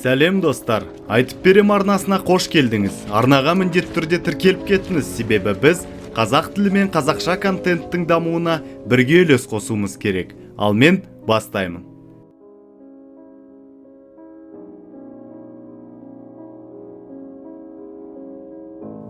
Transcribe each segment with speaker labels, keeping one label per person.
Speaker 1: Сәлем достар, айтып берем арнасына қош келдіңіз. Арнаға міндетті түрде тіркеліп кеттіңіз, себебі біз қазақ тілі мен қазақша контенттің дамуына бірге үлес қосуымыз керек. Ал мен бастаймын.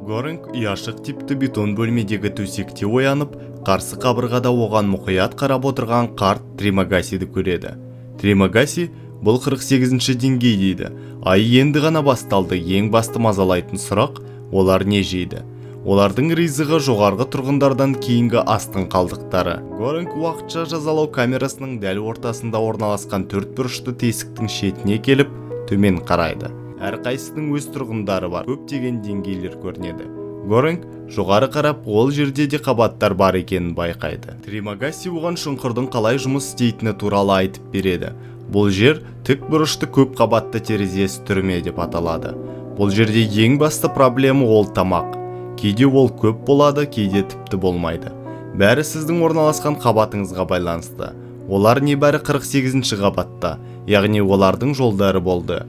Speaker 1: Горинг ұяшық типті бетон бөлмедегі төсекте оянып, қарсы қабырғада оған мұқият қарап отырған қарт Тримагасиді көреді. Тримагаси бұл 48-ші деңгей дейді. Ай енді ғана басталды. Ең басты мазалайтын сұрақ, олар не жейді? Олардың ризығы жоғарғы тұрғындардан кейінгі астың қалдықтары. Горинг уақытша жазалау камерасының дәл ортасында орналасқан төрт бұрышты тесіктің шетіне келіп, төмен қарайды. Әрқайсының өз тұрғындары бар, көптеген деңгейлер көрінеді. Горинг жоғары қарап, ол жерде де қабаттар бар екенін байқайды. Тримагаси оған шұңқырдың қалай жұмыс істейтіні туралы айтып береді. Бұл жер тік бұрышты көп қабатты терезесі түрме деп аталады. Бұл жерде ең басты проблема ол тамақ. Кейде ол көп болады, кейде тіпті болмайды. Бәрі сіздің орналасқан қабатыңызға байланысты. Олар небәрі 48-ші қабатта, яғни олардың жолдары болды.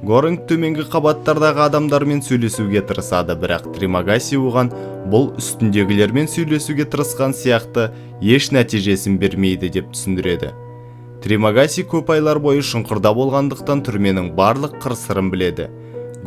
Speaker 1: Горинг төменгі қабаттардағы адамдармен сөйлесуге тырысады, бірақ Тримагаси оған бұл үстіндегілермен сөйлесуге тырысқан сияқты еш нәтижесін бермейді деп түсіндіреді. Тримагаси көп айлар бойы шұңқырда болғандықтан түрменің барлық қыр-сырын біледі.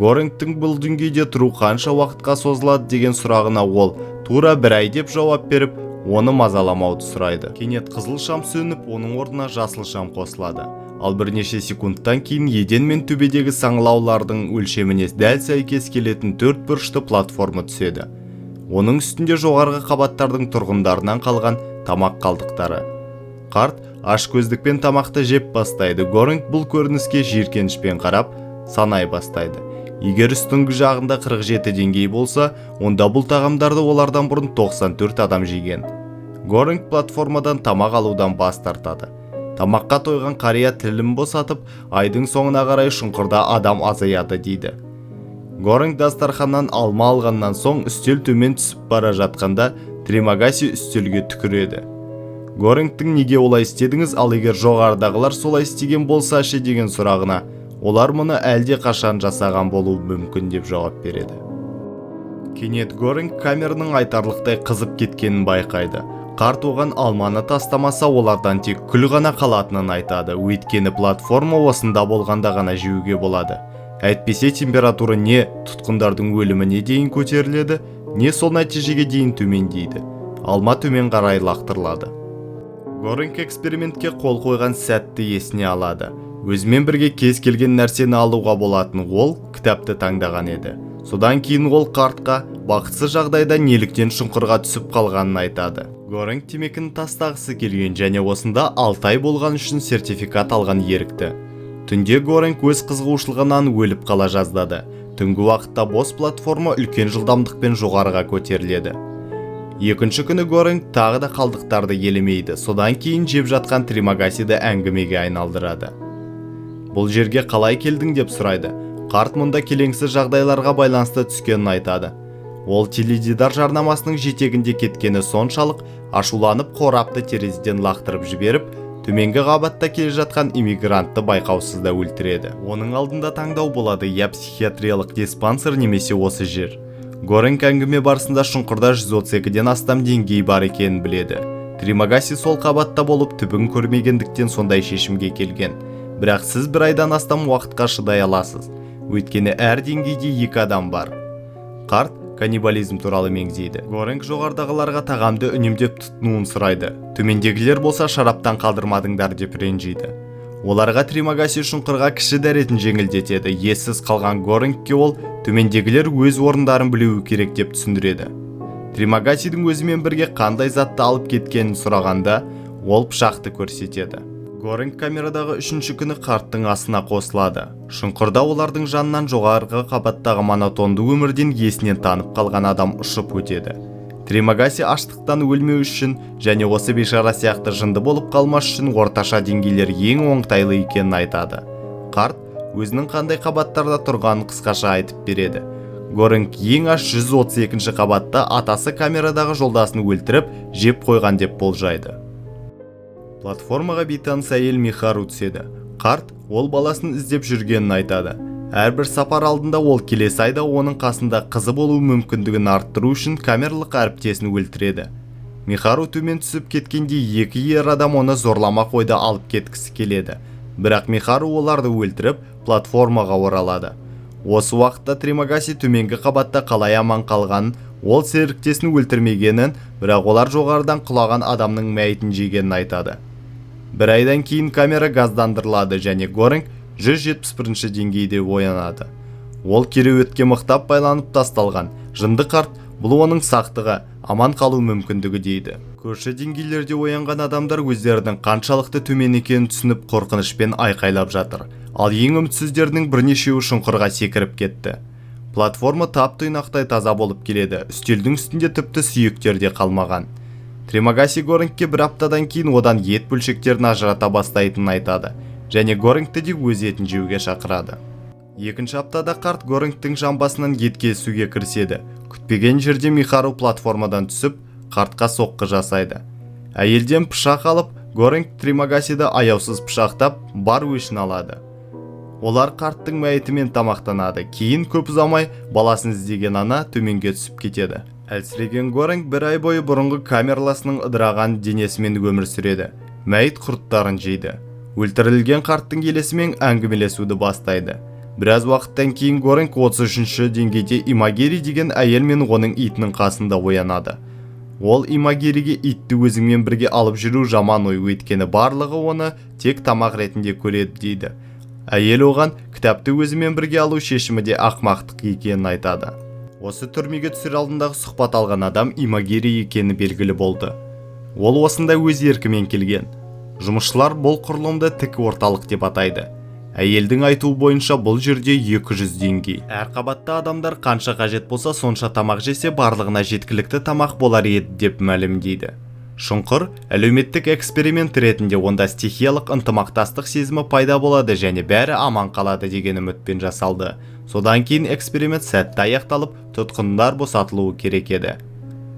Speaker 1: Горингтің бұл деңгейде тұру қанша уақытқа созылады деген сұрағына ол тура бір ай деп жауап беріп, оны мазаламауды сұрайды. Кенет қызыл шам сөніп, оның орнына жасыл шам қосылады. Ал бірнеше секундтан кейін еден мен төбедегі саңылаулардың өлшеміне дәл сәйкес келетін төрт бұрышты платформа түседі. Оның үстінде жоғарғы қабаттардың тұрғындарынан қалған тамақ қалдықтары. Қарт аш көздікпен тамақты жеп бастайды. Горинг бұл көрініске жиіркенішпен қарап, санай бастайды. Егер үстіңгі жағында 47 деңгей болса, онда бұл тағамдарды олардан бұрын 94 адам жеген. Горинг платформадан тамақ алудан бас тартады. Тамаққа тойған қария тілін босатып, айдың соңына қарай шұңқырда адам азаяды дейді. Горинг дастарханнан алма алғаннан соң үстел төмен түсіп бара жатқанда Тримагаси үстелге түкіреді. Горингтің неге олай істедіңіз, ал егер жоғарыдағылар солай істеген болса ше деген сұрағына, олар мұны әлде қашан жасаған болуы мүмкін деп жауап береді. Кенет Горинг камераның айтарлықтай қызып кеткенін байқайды. Қарт оған алманы тастамаса, олардан тек күл ғана қалатынын айтады. Өйткені платформа осында болғанда ғана жеуге болады. Әйтпесе температура не тұтқындардың өліміне дейін көтеріледі, не сол нәтижеге дейін төмендейді. Алма төмен қарай лақтырылады. Горинг экспериментке қол қойған сәтті есіне алады. Өзімен бірге кез келген нәрсені алуға болатын ол кітапты таңдаған еді. Содан кейін ол қартқа бақытсыз жағдайда неліктен шұңқырға түсіп қалғанын айтады. Горинг темекіні тастағысы келген және осында 6 ай болған үшін сертификат алған ерікті. Түнде Горинг өз қызығушылығынан өліп қала жаздады. Түнгі уақытта бос платформа үлкен жылдамдықпен жоғарыға көтеріледі. Екінші күні Горинг тағы да қалдықтарды елемейді. Содан кейін жеп жатқан Тримагасиді әңгімеге айналдырады. Бұл жерге қалай келдің деп сұрайды. Қарт мұнда келеңсіз жағдайларға байланысты түскенін айтады. Ол теледидар жарнамасының жетегінде кеткені соншалық ашуланып қорапты терезеден лақтырып жіберіп, төменгі қабатта келе жатқан иммигрантты байқаусызда өлтіреді. Оның алдында таңдау болады, я психиатриялық диспансер немесе осы жер. Горинг әңгіме барысында шұңқырда 132-ден астам деңгей бар екенін біледі. Тримагаси сол қабатта болып түбін көрмегендіктен сондай шешімге келген. Бірақ сіз бір айдан астам уақытқа шыдай аласыз. Өйткені әр деңгейде 2 адам бар. Қарт каннибализм туралы меңзейді. Горинг жоғардағыларға тағамды үнемдеп тұтынуын сұрайды. Төмендегілер болса шараптан қалдырмадыңдар деп ренжиді. Оларға Тримагаси шұңқырға кіші дәретін жеңілдетеді. Ессіз қалған Горингке ол төмендегілер өз орындарын білуі керек деп түсіндіреді. Тримагасидің өзімен бірге қандай затты алып кеткенін сұрағанда, ол пышақты көрсетеді. Горинг камерадағы 3-ші күні қарттың асына қосылады. Шұңқырда олардың жанынан жоғарғы қабаттағы монотонды өмірден есінен танып қалған адам ұшып өтеді. Тримагаси аштықтан өлмеу үшін және осы бейшара сияқты жынды болып қалмас үшін орташа деңгейлер ең оңтайлы екенін айтады. Қарт өзінің қандай қабаттарда тұрғанын қысқаша айтып береді. Горинг ең аш 132-ші қабатта атасы камерадағы жолдасын өлтіріп, жеп қойған деп болжайды. Платформаға бейтаныс әйел Михару түседі. Қарт ол баласын іздеп жүргенін айтады. Әрбір сапар алдында ол келесі айда оның қасында қызы болу мүмкіндігін арттыру үшін камералық әріптесін өлтіреді. Михару төмен түсіп кеткенде екі ер адам оны зорламақ ойда алып кеткісі келеді. Бірақ Михару оларды өлтіріп, платформаға оралады. Осы уақытта Тримагаси төменгі қабатта қалай аман қалғанын, ол серіктесін өлтірмегенін, бірақ олар жоғарыдан құлаған адамның мәйітін жегенін айтады. Бір айдан кейін камера газдандырылады және Горинг 171 деңгейде оянады. Ол кереуетке мықтап байланып тасталған. Жынды қарт бұл оның сақтығы, аман қалу мүмкіндігі дейді. Көрші деңгейлерде оянған адамдар өздерінің қаншалықты төмен екенін түсініп қорқынышпен айқайлап жатыр. Ал ең үмітсіздердің бірнешеуі шұңқырға секіріп кетті. Платформа тап-тұйнақтай таза болып келеді. Үстелдің үстінде тіпті сүйектер де қалмаған. Тримагаси Горингке бір аптадан кейін одан ет бөлшектерін ажырата бастайтынын айтады. Және Горингті де өз етін жеуге шақырады. Екінші аптада қарт Горингтің жамбасынан ет кесуге кіріседі. Күтпеген жерде Михару платформадан түсіп, қартқа соққы жасайды. Әйелден пышақ алып, Горинг Тримагасиді аяусыз пышақтап, бар өшін алады. Олар қарттың мәйітімен тамақтанады. Кейін көп ұзамай баласын іздеген ана төменге түсіп кетеді. Әлсіреген Горинг бір ай бойы бұрынғы камерласының ыдыраған денесімен өмір сүреді. Мәйіт құрттарын жейді. Өлтірілген қарттың елесімен әңгімелесуді бастайды. Біраз уақыттан кейін Горинг 33-ші деңгейде Имагери деген әйел мен оның итінің қасында оянады. Ол Имагериге итті өзіңмен бірге алып жүру жаман ой, өйткені барлығы оны тек тамақ ретінде көреді дейді. Әйел оған кітапты өзімен бірге алу шешімі де ақмақтық екенін айтады. Осы түрмеге түсер алдындағы сұхбат алған адам Имагери екені белгілі болды. Ол осында өз еркімен келген. Жұмысшылар бұл құрылымды тік орталық деп атайды. Әйелдің айтуы бойынша бұл жерде 200 деңгей. Әр қабатта адамдар қанша қажет болса сонша тамақ жесе барлығына жеткілікті тамақ болар еді деп мәлімдейді. Шұңқыр әлеуметтік эксперимент ретінде онда стихиялық ынтымақтастық сезімі пайда болады және бәрі аман қалады деген үмітпен жасалды. Содан кейін эксперимент сәтті аяқталып, тұтқындар босатылуы керек еді.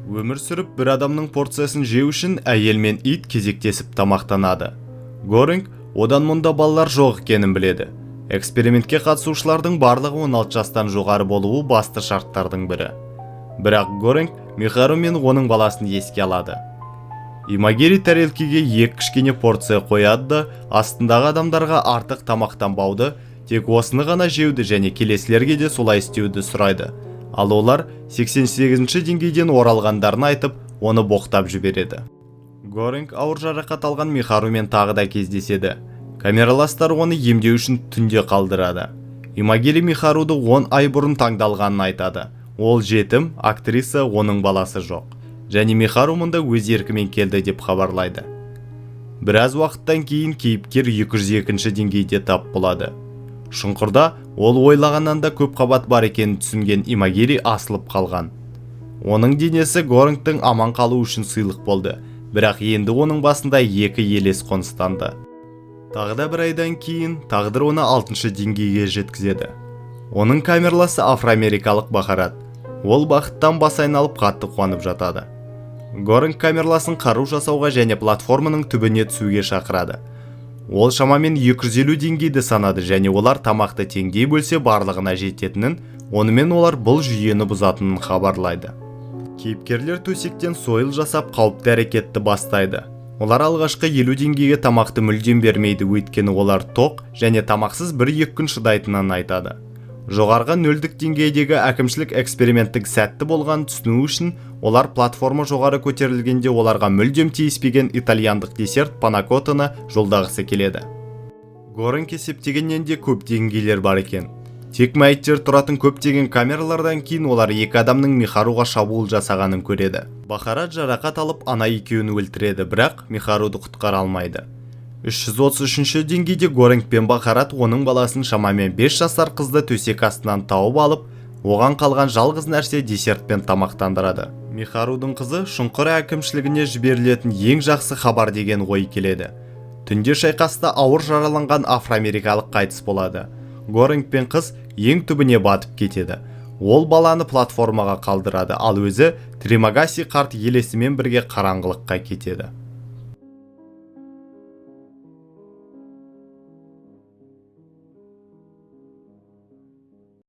Speaker 1: Өмір сүріп бір адамның порциясын жеу үшін әйел мен ит кезектесіп тамақтанады. Горинг одан мұнда балалар жоқ екенін біледі. Экспериментке қатысушылардың барлығы 16 жастан жоғары болуы басты шарттардың бірі. Бірақ Горинг Михару мен оның баласын еске алады. Имагери тәрелкеге екі кішкене порция қояды да, астындағы адамдарға артық тамақтанбауды, тек осыны ғана жеуді және келесілерге де солай істеуді сұрайды. Ал олар 88-ші деңгейден оралғандарын айтып, оны боқтап жібереді. Горинг ауыр жарақат алған Михарумен тағы да кездеседі. Камераластар оны емдеу үшін түнде қалдырады. Имагери Михаруды 10 ай бұрын таңдалғанын айтады. Ол жетім, актриса, оның баласы жоқ. Және Михару мұнда өз еркімен келді деп хабарлайды. Біраз уақыттан кейін кейіпкер 202-ші деңгейде тап болады. Шұңқырда ол ойлағаннан да көп қабат бар екенін түсінген Имагери асылып қалған. Оның денесі Горингтің аман қалу үшін сыйлық болды, бірақ енді оның басында екі елес қоныстанды. Тағы да бір айдан кейін тағдыр оны 6-шы деңгейге жеткізеді. Оның камерласы афроамерикалық Бахарат. Ол бақыттан бас айналып қатты қуанып жатады. Горинг камерласын қару жасауға және платформаның түбіне түсуге шақырады. Ол шамамен 250 деңгейді санады және олар тамақты теңдей бөлсе барлығына жететінін, онымен олар бұл жүйені бұзатынын хабарлайды. Кейіпкерлер төсектен сойыл жасап қауіпті әрекетті бастайды. Олар алғашқы 50 деңгейге тамақты мүлдем бермейді, өйткені олар тоқ және тамақсыз 1-2 күн шыдайтынын айтады. Жоғарғы нөлдік деңгейдегі әкімшілік эксперименттің сәтті болғанын түсіну үшін олар платформа жоғары көтерілгенде оларға мүлдем тиіспеген итальяндық десерт панакотаны жолдағысы келеді. Горинг есептегеннен де көп деңгейлер бар екен. Тек мәйіттер тұратын көптеген камералардан кейін олар екі адамның Михаруға шабуыл жасағанын көреді. Бахарат жарақат алып ана екеуін өлтіреді, бірақ Михаруды құтқара алмайды. 333-ші деңгейде Горинг пен Бахарат оның баласын шамамен 5 жасар қызды төсек астынан тауып алып, оған қалған жалғыз нәрсе десертпен тамақтандырады. Михарудың қызы шұңқыр әкімшілігіне жіберілетін ең жақсы хабар деген ой келеді. Түнде шайқаста ауыр жараланған афроамерикалық қайтыс болады. Горинг пен қыз ең түбіне батып кетеді. Ол баланы платформаға қалдырады, ал өзі Тримагаси қарт елесімен бірге қараңғылыққа кетеді.